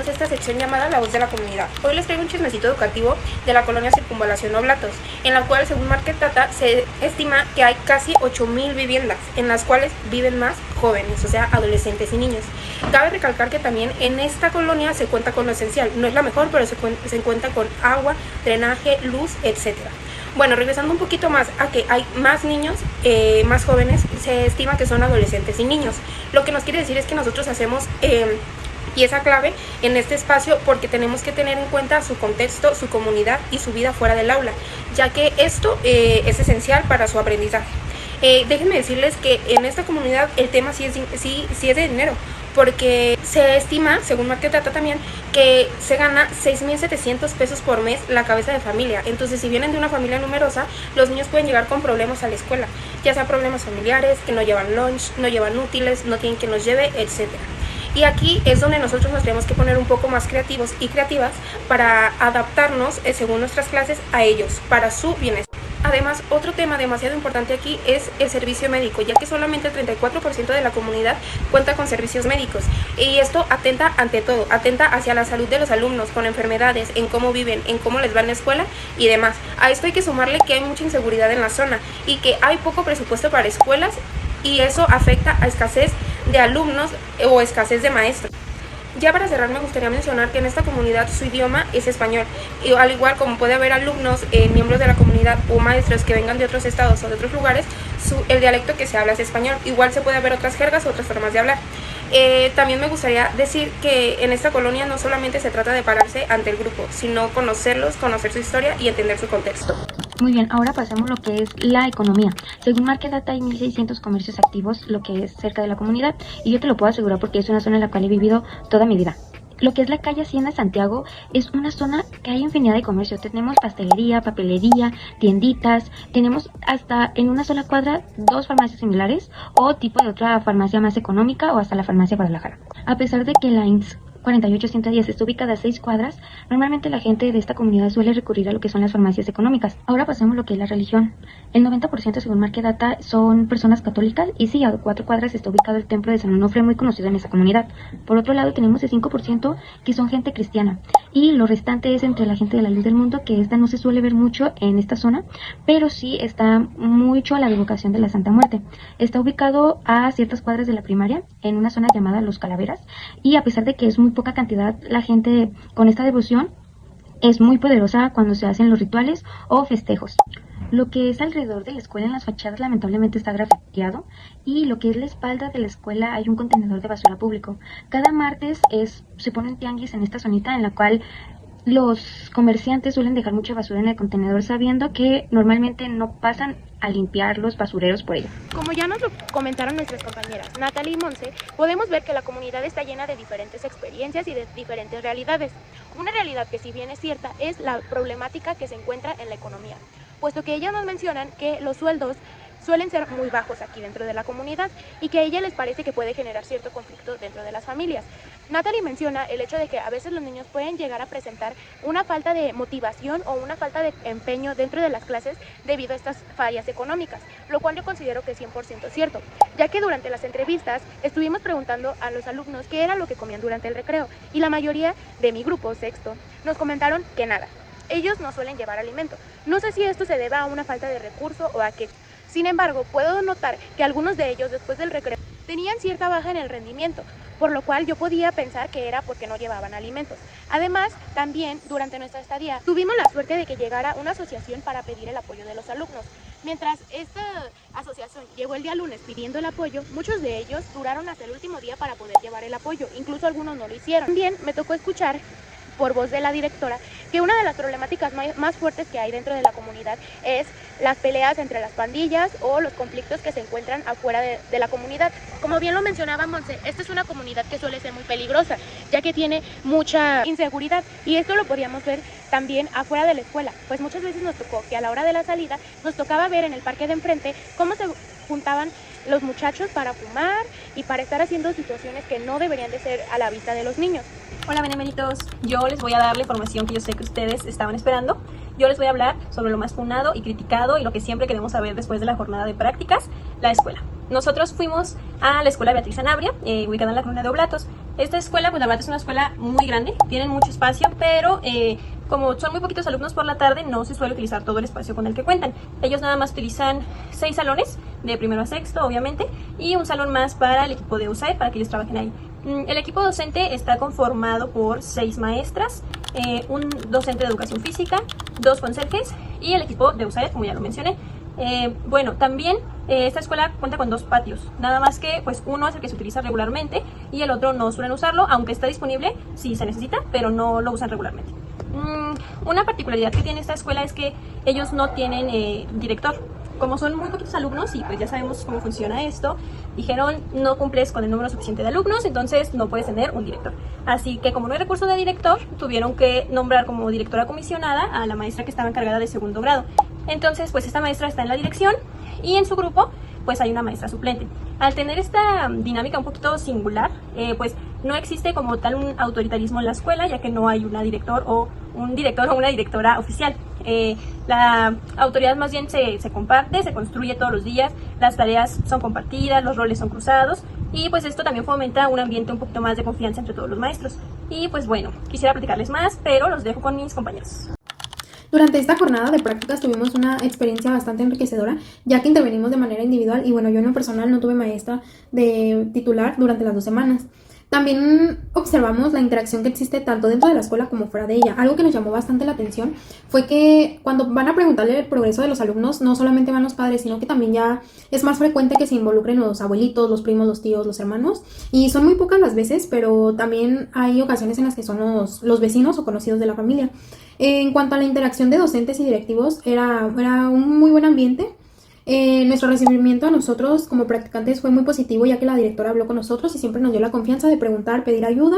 bienvenidos a esta sección llamada La Voz de la Comunidad. Hoy les traigo un chismecito educativo de la colonia Circunvalación Oblatos, en la cual, según Market Data, se estima que hay casi 8,000 viviendas, en las cuales viven más jóvenes, o sea, adolescentes y niños. Cabe recalcar que también en esta colonia se cuenta con lo esencial. No es la mejor, pero se cuenta con agua, drenaje, luz, etc. Bueno, regresando un poquito más a que hay más niños, más jóvenes, se estima que son adolescentes y niños. Lo que nos quiere decir es que nosotros hacemos pieza clave en este espacio porque tenemos que tener en cuenta su contexto, su comunidad y su vida fuera del aula, ya que esto es esencial para su aprendizaje. Déjenme decirles que en esta comunidad el tema sí es de dinero, porque se estima, según Market Data también, que se gana 6,700 pesos por mes la cabeza de familia. Entonces, si vienen de una familia numerosa, los niños pueden llegar con problemas a la escuela, ya sea problemas familiares, que no llevan lunch, no llevan útiles, no tienen quien los lleve, etc. Y aquí es donde nosotros nos tenemos que poner un poco más creativos y creativas para adaptarnos, según nuestras clases, a ellos, para su bienestar. Además, otro tema demasiado importante aquí es el servicio médico, ya que solamente el 34% de la comunidad cuenta con servicios médicos. Y esto atenta ante todo, atenta hacia la salud de los alumnos con enfermedades, en cómo viven, en cómo les va en la escuela y demás. A esto hay que sumarle que hay mucha inseguridad en la zona y que hay poco presupuesto para escuelas y eso afecta a escasez de alumnos o escasez de maestros. Ya para cerrar, me gustaría mencionar que en esta comunidad su idioma es español, y al igual como puede haber alumnos, miembros de la comunidad o maestros que vengan de otros estados o de otros lugares, el dialecto que se habla es español. Igual se puede haber otras jergas o otras formas de hablar. También me gustaría decir que en esta colonia no solamente se trata de pararse ante el grupo, sino conocerlos, conocer su historia y entender su contexto. Muy bien, ahora pasamos a lo que es la economía. Según Market Data hay 1,600 comercios activos, lo que es cerca de la comunidad, y yo te lo puedo asegurar porque es una zona en la cual he vivido toda mi vida. Lo que es la calle Hacienda Santiago es una zona que hay infinidad de comercio. Tenemos pastelería, papelería, tienditas, tenemos hasta en una sola cuadra 2 farmacias similares o tipo de otra farmacia más económica o hasta la farmacia Guadalajara. A pesar de que la INS 4810 está ubicada a 6 cuadras, normalmente la gente de esta comunidad suele recurrir a lo que son las farmacias económicas. Ahora pasamos a lo que es la religión. El 90% según Market Data son personas católicas y sí, a 4 cuadras está ubicado el templo de San Onofre, muy conocido en esa comunidad. Por otro lado tenemos el 5% que son gente cristiana y lo restante es entre la gente de la luz del mundo, que esta no se suele ver mucho en esta zona, pero sí está mucho a la devocación de la Santa Muerte. Está ubicado a ciertas cuadras de la primaria en una zona llamada Los Calaveras y a pesar de que es muy poca cantidad, la gente con esta devoción es muy poderosa cuando se hacen los rituales o festejos. Lo que es alrededor de la escuela en las fachadas lamentablemente está grafiteado y lo que es la espalda de la escuela hay un contenedor de basura público. Cada martes se ponen tianguis en esta zonita en la cual los comerciantes suelen dejar mucha basura en el contenedor sabiendo que normalmente no pasan a limpiar los basureros por ello. Como ya nos lo comentaron nuestras compañeras Natalie y Monse, podemos ver que la comunidad está llena de diferentes experiencias y de diferentes realidades. Una realidad que si bien es cierta es la problemática que se encuentra en la economía, puesto que ellas nos mencionan que los sueldos suelen ser muy bajos aquí dentro de la comunidad y que a ella les parece que puede generar cierto conflicto dentro de las familias. Natalie menciona el hecho de que a veces los niños pueden llegar a presentar una falta de motivación o una falta de empeño dentro de las clases debido a estas fallas económicas, lo cual yo considero que es 100% cierto, ya que durante las entrevistas estuvimos preguntando a los alumnos qué era lo que comían durante el recreo y la mayoría de mi grupo, sexto, nos comentaron que nada. Ellos no suelen llevar alimento. No sé si esto se deba a una falta de recurso o a qué. Sin embargo, puedo notar que algunos de ellos después del recreo tenían cierta baja en el rendimiento, por lo cual yo podía pensar que era porque no llevaban alimentos. Además, también durante nuestra estadía tuvimos la suerte de que llegara una asociación para pedir el apoyo de los alumnos. Mientras esta asociación llegó el día lunes pidiendo el apoyo, muchos de ellos duraron hasta el último día para poder llevar el apoyo, incluso algunos no lo hicieron. También me tocó escuchar por voz de la directora que una de las problemáticas más fuertes que hay dentro de la comunidad es las peleas entre las pandillas o los conflictos que se encuentran afuera de la comunidad. Como bien lo mencionaba Monse, esta es una comunidad que suele ser muy peligrosa, ya que tiene mucha inseguridad y esto lo podíamos ver también afuera de la escuela, pues muchas veces nos tocó que a la hora de la salida nos tocaba ver en el parque de enfrente cómo se juntaban los muchachos para fumar y para estar haciendo situaciones que no deberían de ser a la vista de los niños. Hola beneméritos, yo les voy a dar la información que yo sé que ustedes estaban esperando. Yo les voy a hablar sobre lo más funado y criticado y lo que siempre queremos saber después de la jornada de prácticas, la escuela. nosotros fuimos a la escuela Beatriz Sanabria, ubicada en la colonia de Oblatos. Esta escuela, pues la verdad es una escuela muy grande, tienen mucho espacio, pero como son muy poquitos alumnos por la tarde, no se suele utilizar todo el espacio con el que cuentan. Ellos nada más utilizan 6 salones, de primero a sexto, obviamente, y un salón más para el equipo de USAID, para que ellos trabajen ahí. El equipo docente está conformado por 6 maestras, un docente de educación física, 2 conserjes y el equipo de USAID, como ya lo mencioné. Bueno, también esta escuela cuenta con 2 patios, nada más que pues uno es el que se utiliza regularmente y el otro no suelen usarlo, aunque está disponible si se necesita, pero no lo usan regularmente. Una particularidad que tiene esta escuela es que ellos no tienen director. Como son muy poquitos alumnos y pues ya sabemos cómo funciona esto, dijeron no cumples con el número suficiente de alumnos, entonces no puedes tener un director. Así que como no hay recurso de director, tuvieron que nombrar como directora comisionada a la maestra que estaba encargada de segundo grado. Entonces pues esta maestra está en la dirección y en su grupo pues hay una maestra suplente. Al tener esta dinámica un poquito singular, pues no existe como tal un autoritarismo en la escuela, ya que no hay una director o un director o una directora oficial. La autoridad más bien se comparte, se construye todos los días, las tareas son compartidas, los roles son cruzados y pues esto también fomenta un ambiente un poquito más de confianza entre todos los maestros. Y pues bueno, quisiera platicarles más, pero los dejo con mis compañeros. Durante esta jornada de prácticas tuvimos una experiencia bastante enriquecedora, ya que intervenimos de manera individual y bueno, yo en lo personal no tuve maestra de titular durante las 2 semanas. También observamos la interacción que existe tanto dentro de la escuela como fuera de ella. Algo que nos llamó bastante la atención fue que cuando van a preguntarle el progreso de los alumnos, no solamente van los padres, sino que también ya es más frecuente que se involucren los abuelitos, los primos, los tíos, los hermanos. Y son muy pocas las veces, pero también hay ocasiones en las que son los vecinos o conocidos de la familia. En cuanto a la interacción de docentes y directivos, era un muy buen ambiente. Nuestro recibimiento a nosotros como practicantes fue muy positivo, ya que la directora habló con nosotros y siempre nos dio la confianza de preguntar, pedir ayuda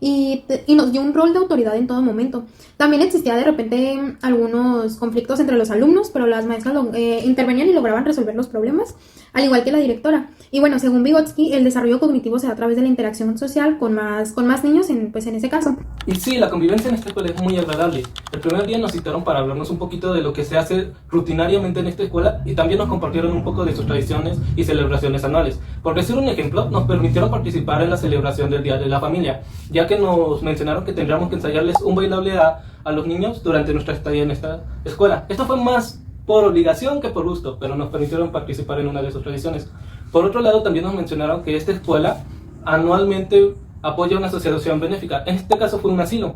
y nos dio un rol de autoridad en todo momento. También existía de repente algunos conflictos entre los alumnos, pero las maestras intervenían y lograban resolver los problemas, al igual que la directora. Y bueno, según Vygotsky, el desarrollo cognitivo se da a través de la interacción social con más niños en ese caso. Y sí, la convivencia en esta escuela es muy agradable. El primer día nos citaron para hablarnos un poquito de lo que se hace rutinariamente en esta escuela y también nos compartieron un poco de sus tradiciones y celebraciones anuales. Por decir un ejemplo, nos permitieron participar en la celebración del Día de la Familia, ya que nos mencionaron que tendríamos que ensayarles un bailable a los niños durante nuestra estadía en esta escuela. Esto fue más por obligación que por gusto, pero nos permitieron participar en una de sus tradiciones. Por otro lado, también nos mencionaron que esta escuela anualmente apoya una asociación benéfica. En este caso fue un asilo.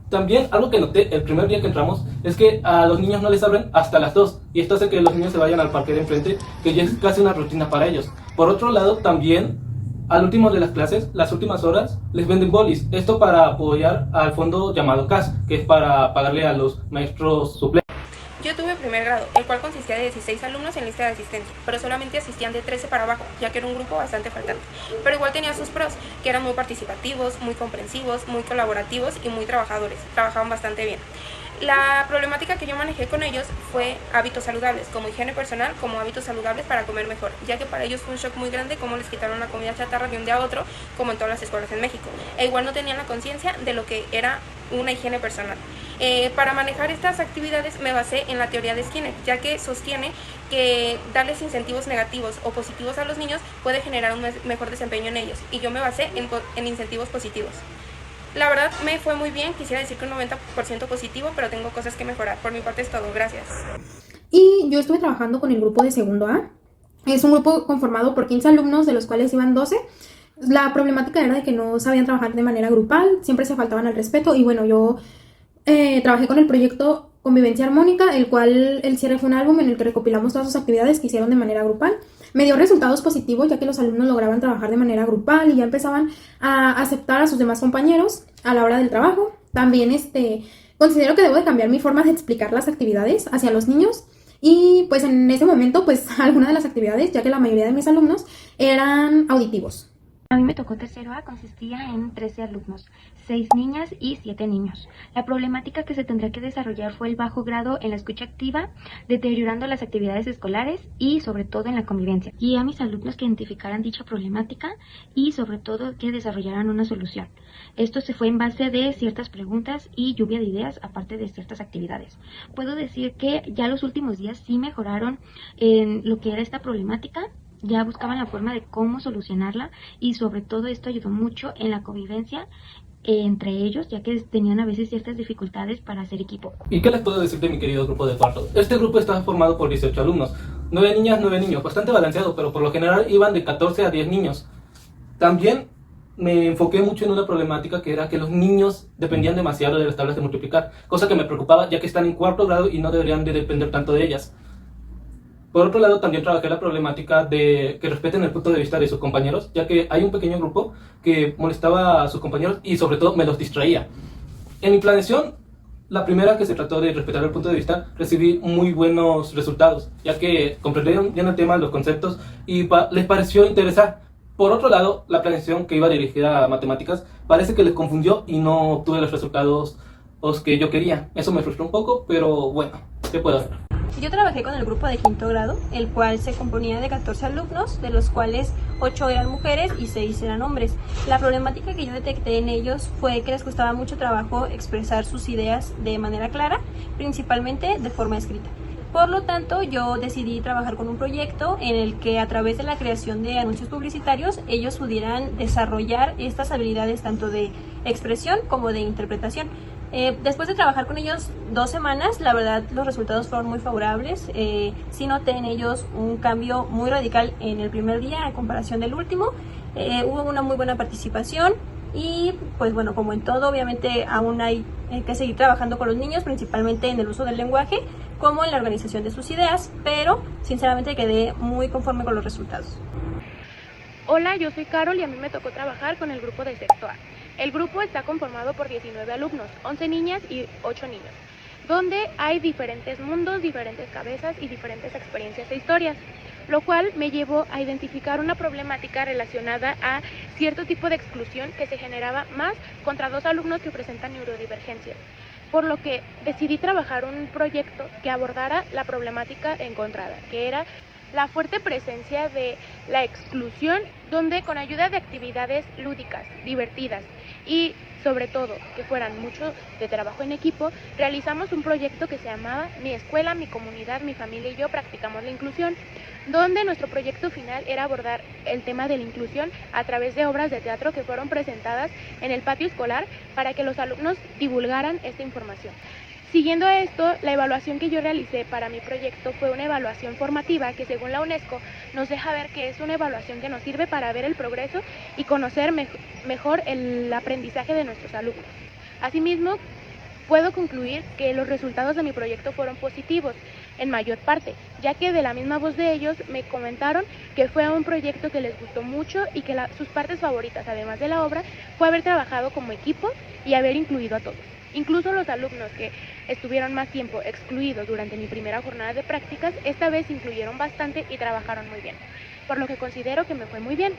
También algo que noté el primer día que entramos es que a los niños no les abren hasta las 2 y esto hace que los niños se vayan al parque de enfrente, que ya es casi una rutina para ellos. Por otro lado, también al último de las clases, las últimas horas, les venden bolis. Esto para apoyar al fondo llamado CAS, que es para pagarle a los maestros suplentes. Yo tuve primer grado, el cual consistía de 16 alumnos en lista de asistencia, pero solamente asistían de 13 para abajo, ya que era un grupo bastante faltante. Pero igual tenía sus pros, que eran muy participativos, muy comprensivos, muy colaborativos y muy trabajadores. Trabajaban bastante bien. La problemática que yo manejé con ellos fue hábitos saludables, como higiene personal, como hábitos saludables para comer mejor, ya que para ellos fue un shock muy grande cómo les quitaron la comida chatarra de un día a otro, como en todas las escuelas en México. E igual no tenían la conciencia de lo que era una higiene personal. Para manejar estas actividades me basé en la teoría de Skinner, ya que sostiene que darles incentivos negativos o positivos a los niños puede generar un mejor desempeño en ellos, y yo me basé en incentivos positivos. La verdad me fue muy bien, quisiera decir que un 90% positivo, pero tengo cosas que mejorar. Por mi parte es todo, gracias. Y yo estuve trabajando con el grupo de segundo A. Es un grupo conformado por 15 alumnos, de los cuales iban 12. La problemática era de que no sabían trabajar de manera grupal, siempre se faltaban al respeto y bueno, yo trabajé con el proyecto Convivencia Armónica, el cual el cierre fue un álbum en el que recopilamos todas sus actividades que hicieron de manera grupal. Me dio resultados positivos, ya que los alumnos lograban trabajar de manera grupal y ya empezaban a aceptar a sus demás compañeros a la hora del trabajo. También considero que debo de cambiar mi forma de explicar las actividades hacia los niños. Y pues en ese momento, pues algunas de las actividades, ya que la mayoría de mis alumnos eran auditivos. A mí me tocó tercero A, consistía en 13 alumnos, 6 niñas y 7 niños. La problemática que se tendrá que desarrollar fue el bajo grado en la escucha activa, deteriorando las actividades escolares y sobre todo en la convivencia. Guié a mis alumnos que identificaran dicha problemática y sobre todo que desarrollaran una solución. Esto se fue en base de ciertas preguntas y lluvia de ideas, aparte de ciertas actividades. Puedo decir que ya los últimos días sí mejoraron en lo que era esta problemática. ya buscaban la forma de cómo solucionarla y sobre todo esto ayudó mucho en la convivencia entre ellos, ya que tenían a veces ciertas dificultades para hacer equipo. ¿Y qué les puedo decir de mi querido grupo de cuarto? Este grupo está formado por 18 alumnos, 9 niñas, 9 niños, bastante balanceado, pero por lo general iban de 14 a 10 niños. También me enfoqué mucho en una problemática que era que los niños dependían demasiado de las tablas de multiplicar, cosa que me preocupaba ya que están en cuarto grado y no deberían de depender tanto de ellas. Por otro lado, también trabajé la problemática de que respeten el punto de vista de sus compañeros, ya que hay un pequeño grupo que molestaba a sus compañeros y sobre todo me los distraía. En mi planeación, la primera que se trató de respetar el punto de vista, recibí muy buenos resultados, ya que comprendieron bien el tema, los conceptos y les pareció interesar. Por otro lado, la planeación que iba dirigida a matemáticas parece que les confundió y no obtuve los resultados que yo quería. Eso me frustró un poco, pero bueno, ¿qué puedo hacer? Yo trabajé con el grupo de quinto grado, el cual se componía de 14 alumnos, de los cuales 8 eran mujeres y 6 eran hombres. La problemática que yo detecté en ellos fue que les costaba mucho trabajo expresar sus ideas de manera clara, principalmente de forma escrita. Por lo tanto, yo decidí trabajar con un proyecto en el que a través de la creación de anuncios publicitarios ellos pudieran desarrollar estas habilidades tanto de expresión como de interpretación. Después de trabajar con ellos 2 semanas, la verdad los resultados fueron muy favorables. Sí noté en ellos un cambio muy radical en el primer día a comparación del último. Hubo una muy buena participación y pues bueno, como en todo, obviamente aún hay que seguir trabajando con los niños, principalmente en el uso del lenguaje, como en la organización de sus ideas, pero sinceramente quedé muy conforme con los resultados. Hola, yo soy Carol y a mí me tocó trabajar con el grupo de sexto A. El grupo está conformado por 19 alumnos, 11 niñas y 8 niños, donde hay diferentes mundos, diferentes cabezas y diferentes experiencias e historias, lo cual me llevó a identificar una problemática relacionada a cierto tipo de exclusión que se generaba más contra 2 alumnos que presentan neurodivergencias, por lo que decidí trabajar un proyecto que abordara la problemática encontrada, que era la fuerte presencia de la exclusión, donde con ayuda de actividades lúdicas, divertidas y sobre todo que fueran mucho de trabajo en equipo, realizamos un proyecto que se llamaba Mi Escuela, Mi Comunidad, Mi Familia y Yo Practicamos la Inclusión, donde nuestro proyecto final era abordar el tema de la inclusión a través de obras de teatro que fueron presentadas en el patio escolar para que los alumnos divulgaran esta información. Siguiendo a esto, la evaluación que yo realicé para mi proyecto fue una evaluación formativa que según la UNESCO nos deja ver que es una evaluación que nos sirve para ver el progreso y conocer mejor el aprendizaje de nuestros alumnos. Asimismo, puedo concluir que los resultados de mi proyecto fueron positivos en mayor parte, ya que de la misma voz de ellos me comentaron que fue un proyecto que les gustó mucho y que sus partes favoritas, además de la obra, fue haber trabajado como equipo y haber incluido a todos. Incluso los alumnos que estuvieron más tiempo excluidos durante mi primera jornada de prácticas, esta vez incluyeron bastante y trabajaron muy bien, por lo que considero que me fue muy bien.